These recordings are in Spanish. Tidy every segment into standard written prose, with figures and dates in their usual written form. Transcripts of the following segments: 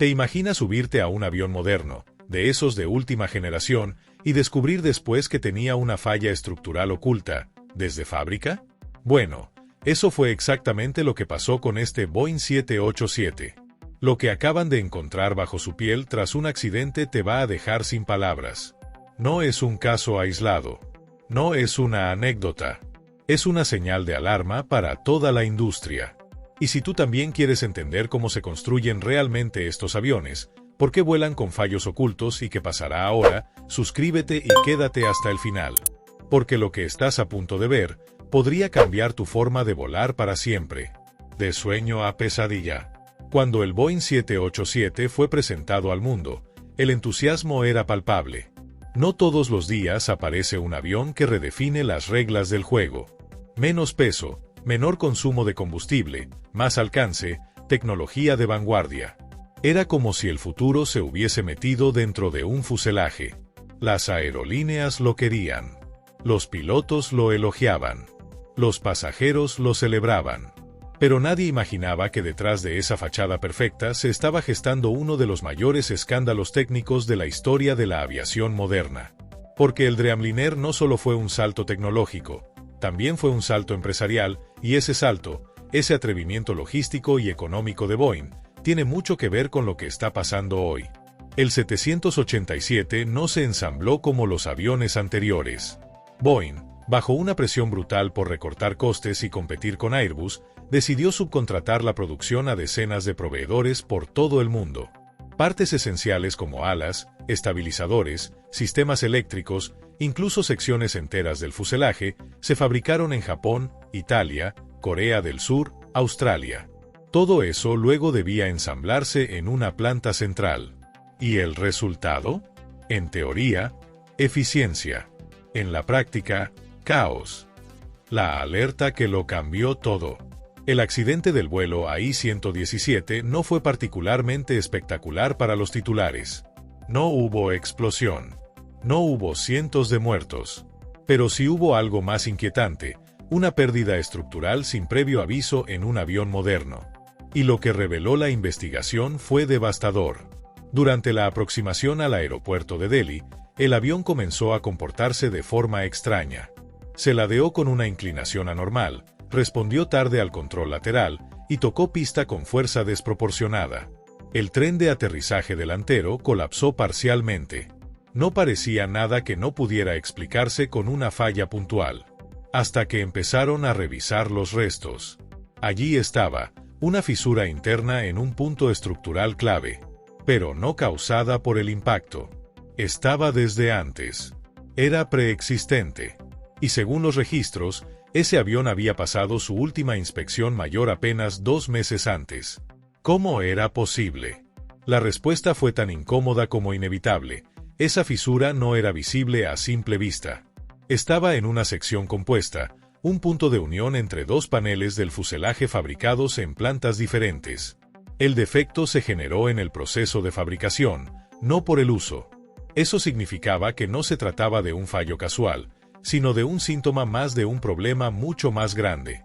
¿Te imaginas subirte a un avión moderno, de esos de última generación, y descubrir después que tenía una falla estructural oculta, desde fábrica? Bueno, eso fue exactamente lo que pasó con este Boeing 787. Lo que acaban de encontrar bajo su piel tras un accidente te va a dejar sin palabras. No es un caso aislado. No es una anécdota. Es una señal de alarma para toda la industria. Y si tú también quieres entender cómo se construyen realmente estos aviones, por qué vuelan con fallos ocultos y qué pasará ahora, suscríbete y quédate hasta el final. Porque lo que estás a punto de ver podría cambiar tu forma de volar para siempre. De sueño a pesadilla. Cuando el Boeing 787 fue presentado al mundo, el entusiasmo era palpable. No todos los días aparece un avión que redefine las reglas del juego. Menos peso, menor consumo de combustible, más alcance, tecnología de vanguardia. Era como si el futuro se hubiese metido dentro de un fuselaje. Las aerolíneas lo querían. Los pilotos lo elogiaban. Los pasajeros lo celebraban. Pero nadie imaginaba que detrás de esa fachada perfecta se estaba gestando uno de los mayores escándalos técnicos de la historia de la aviación moderna. Porque el Dreamliner no solo fue un salto tecnológico, también fue un salto empresarial, y ese salto, ese atrevimiento logístico y económico de Boeing, tiene mucho que ver con lo que está pasando hoy. El 787 no se ensambló como los aviones anteriores. Boeing, bajo una presión brutal por recortar costes y competir con Airbus, decidió subcontratar la producción a decenas de proveedores por todo el mundo. Partes esenciales como alas, estabilizadores, sistemas eléctricos, incluso secciones enteras del fuselaje, se fabricaron en Japón, Italia, Corea del Sur, Australia. Todo eso luego debía ensamblarse en una planta central. ¿Y el resultado? En teoría, eficiencia. En la práctica, caos. La alerta que lo cambió todo. El accidente del vuelo AI-117 no fue particularmente espectacular para los titulares. No hubo explosión. No hubo cientos de muertos. Pero sí hubo algo más inquietante, una pérdida estructural sin previo aviso en un avión moderno. Y lo que reveló la investigación fue devastador. Durante la aproximación al aeropuerto de Delhi, el avión comenzó a comportarse de forma extraña. Se ladeó con una inclinación anormal, respondió tarde al control lateral y tocó pista con fuerza desproporcionada. El tren de aterrizaje delantero colapsó parcialmente. No parecía nada que no pudiera explicarse con una falla puntual. Hasta que empezaron a revisar los restos. Allí estaba, una fisura interna en un punto estructural clave, pero no causada por el impacto. Estaba desde antes. Era preexistente. Y según los registros, ese avión había pasado su última inspección mayor apenas 2 meses antes. ¿Cómo era posible? La respuesta fue tan incómoda como inevitable. Esa fisura no era visible a simple vista. Estaba en una sección compuesta, un punto de unión entre 2 paneles del fuselaje fabricados en plantas diferentes. El defecto se generó en el proceso de fabricación, no por el uso. Eso significaba que no se trataba de un fallo casual, sino de un síntoma más de un problema mucho más grande.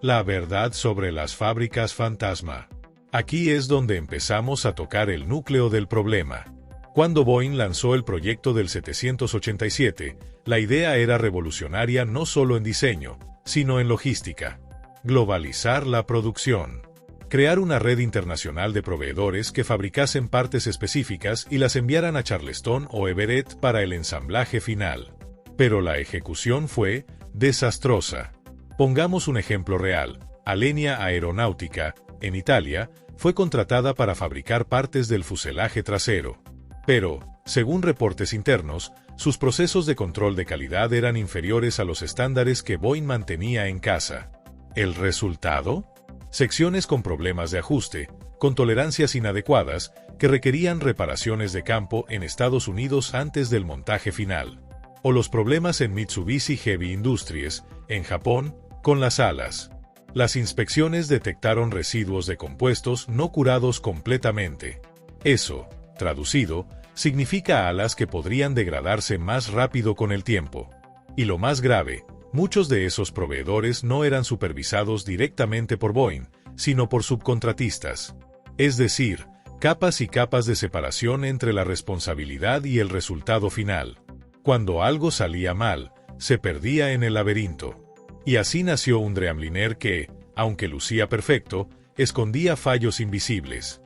La verdad sobre las fábricas fantasma. Aquí es donde empezamos a tocar el núcleo del problema. Cuando Boeing lanzó el proyecto del 787, la idea era revolucionaria no solo en diseño, sino en logística. Globalizar la producción. Crear una red internacional de proveedores que fabricasen partes específicas y las enviaran a Charleston o Everett para el ensamblaje final. Pero la ejecución fue desastrosa. Pongamos un ejemplo real. Alenia Aeronautica, en Italia, fue contratada para fabricar partes del fuselaje trasero. Pero, según reportes internos, sus procesos de control de calidad eran inferiores a los estándares que Boeing mantenía en casa. ¿El resultado? Secciones con problemas de ajuste, con tolerancias inadecuadas, que requerían reparaciones de campo en Estados Unidos antes del montaje final. O los problemas en Mitsubishi Heavy Industries, en Japón, con las alas. Las inspecciones detectaron residuos de compuestos no curados completamente. Eso, traducido, significa alas que podrían degradarse más rápido con el tiempo. Y lo más grave, muchos de esos proveedores no eran supervisados directamente por Boeing, sino por subcontratistas. Es decir, Capas y capas de separación entre la responsabilidad y el resultado final. Cuando algo salía mal, se perdía en el laberinto. Y así nació un Dreamliner que, aunque lucía perfecto, escondía fallos invisibles.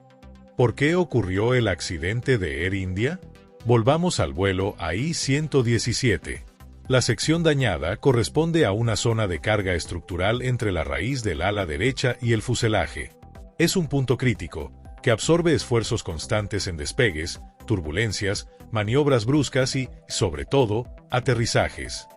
¿Por qué ocurrió el accidente de Air India? Volvamos al vuelo AI-117. La sección dañada corresponde a una zona de carga estructural entre la raíz del ala derecha y el fuselaje. Es un punto crítico, que absorbe esfuerzos constantes en despegues, turbulencias, maniobras bruscas y, sobre todo, aterrizajes.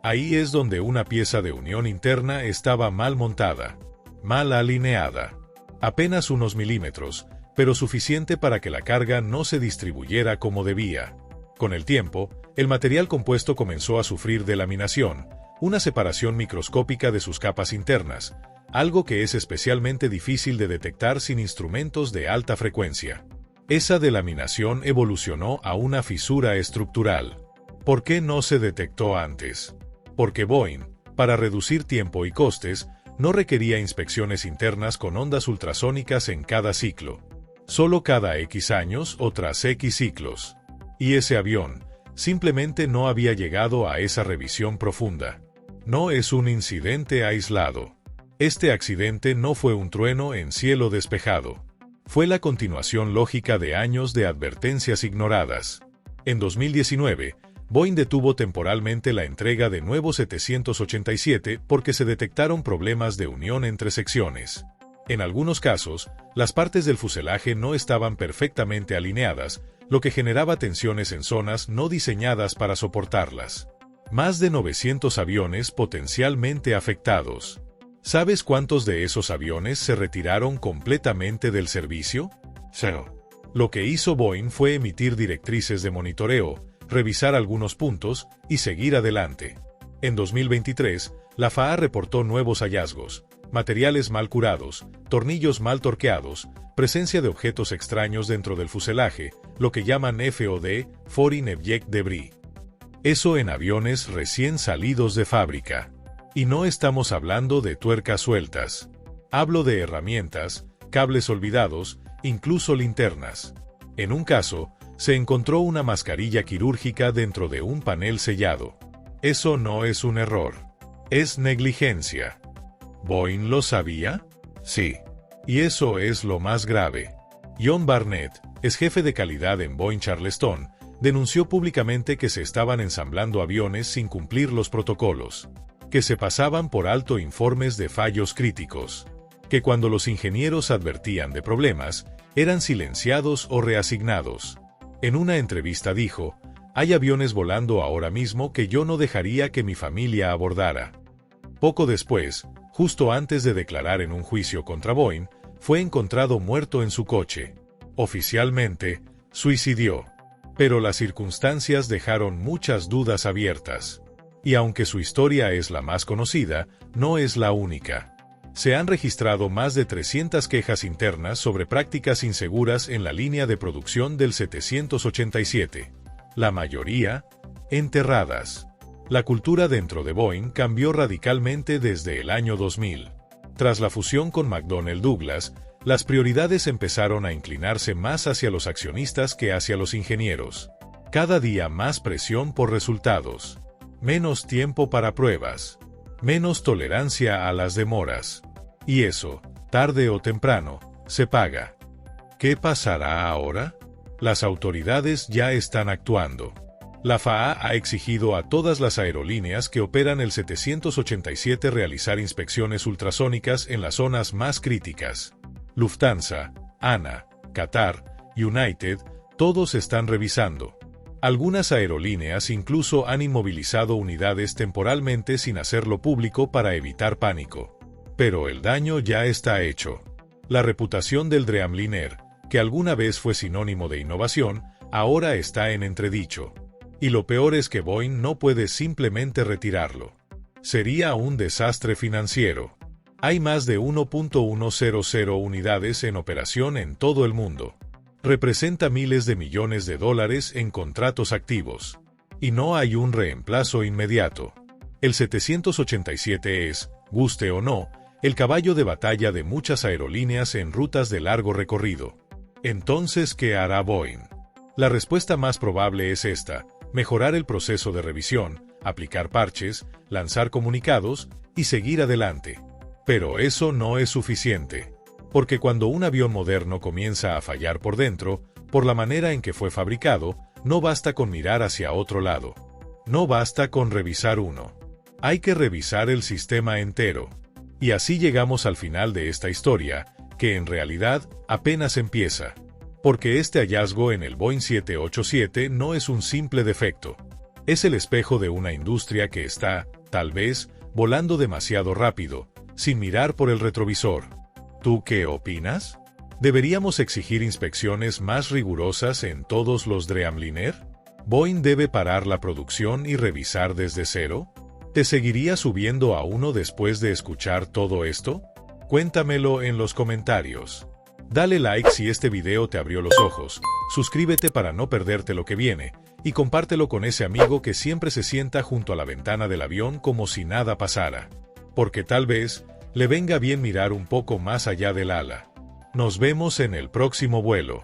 Ahí es donde una pieza de unión interna estaba mal montada, mal alineada. Apenas unos milímetros, pero suficiente para que la carga no se distribuyera como debía. Con el tiempo, el material compuesto comenzó a sufrir delaminación, una separación microscópica de sus capas internas, algo que es especialmente difícil de detectar sin instrumentos de alta frecuencia. Esa delaminación evolucionó a una fisura estructural. ¿Por qué no se detectó antes? Porque Boeing, para reducir tiempo y costes, no requería inspecciones internas con ondas ultrasónicas en cada ciclo, solo cada X años o tras X ciclos. Y ese avión simplemente no había llegado a esa revisión profunda. No es un incidente aislado. Este accidente no fue un trueno en cielo despejado. Fue la continuación lógica de años de advertencias ignoradas. En 2019, Boeing detuvo temporalmente la entrega de nuevo 787 porque se detectaron problemas de unión entre secciones. En algunos casos, las partes del fuselaje no estaban perfectamente alineadas, lo que generaba tensiones en zonas no diseñadas para soportarlas. Más de 900 aviones potencialmente afectados. ¿Sabes cuántos de esos aviones se retiraron completamente del servicio? Cero. Lo que hizo Boeing fue emitir directrices de monitoreo, revisar algunos puntos y seguir adelante. En 2023, la FAA reportó nuevos hallazgos, materiales mal curados, tornillos mal torqueados, presencia de objetos extraños dentro del fuselaje, lo que llaman FOD, Foreign Object Debris. Eso en aviones recién salidos de fábrica. Y no estamos hablando de tuercas sueltas. Hablo de herramientas, cables olvidados, incluso linternas. En un caso, se encontró una mascarilla quirúrgica dentro de un panel sellado. Eso no es un error. Es negligencia. ¿Boeing lo sabía? Sí. Y eso es lo más grave. John Barnett, ex jefe de calidad en Boeing Charleston, denunció públicamente que se estaban ensamblando aviones sin cumplir los protocolos, que se pasaban por alto informes de fallos críticos, que cuando los ingenieros advertían de problemas, eran silenciados o reasignados. En una entrevista dijo, «Hay aviones volando ahora mismo que yo no dejaría que mi familia abordara». Poco después, justo antes de declarar en un juicio contra Boeing, fue encontrado muerto en su coche. Oficialmente, suicidió. Pero las circunstancias dejaron muchas dudas abiertas. Y aunque su historia es la más conocida, no es la única. Se han registrado más de 300 quejas internas sobre prácticas inseguras en la línea de producción del 787. La mayoría, enterradas. La cultura dentro de Boeing cambió radicalmente desde el año 2000. Tras la fusión con McDonnell Douglas, las prioridades empezaron a inclinarse más hacia los accionistas que hacia los ingenieros. Cada día más presión por resultados. Menos tiempo para pruebas. Menos tolerancia a las demoras. Y eso, tarde o temprano, se paga. ¿Qué pasará ahora? Las autoridades ya están actuando. La FAA ha exigido a todas las aerolíneas que operan el 787 realizar inspecciones ultrasónicas en las zonas más críticas. Lufthansa, ANA, Qatar, United, todos están revisando. Algunas aerolíneas incluso han inmovilizado unidades temporalmente sin hacerlo público para evitar pánico. Pero el daño ya está hecho. La reputación del Dreamliner, que alguna vez fue sinónimo de innovación, ahora está en entredicho. Y lo peor es que Boeing no puede simplemente retirarlo. Sería un desastre financiero. Hay más de 1.100 unidades en operación en todo el mundo. Representa miles de millones de dólares en contratos activos. Y no hay un reemplazo inmediato. El 787 es, guste o no, el caballo de batalla de muchas aerolíneas en rutas de largo recorrido. Entonces, ¿qué hará Boeing? La respuesta más probable es esta: mejorar el proceso de revisión, aplicar parches, lanzar comunicados y seguir adelante. Pero eso no es suficiente. Porque cuando un avión moderno comienza a fallar por dentro, por la manera en que fue fabricado, no basta con mirar hacia otro lado. No basta con revisar uno. Hay que revisar el sistema entero. Y así llegamos al final de esta historia, que en realidad apenas empieza. Porque este hallazgo en el Boeing 787 no es un simple defecto. Es el espejo de una industria que está, tal vez, volando demasiado rápido, sin mirar por el retrovisor. ¿Tú qué opinas? ¿Deberíamos exigir inspecciones más rigurosas en todos los Dreamliner? ¿Boeing debe parar la producción y revisar desde cero? ¿Te seguiría subiendo a uno después de escuchar todo esto? Cuéntamelo en los comentarios. Dale like si este video te abrió los ojos, suscríbete para no perderte lo que viene, y compártelo con ese amigo que siempre se sienta junto a la ventana del avión como si nada pasara. Porque tal vez le venga bien mirar un poco más allá del ala. Nos vemos en el próximo vuelo.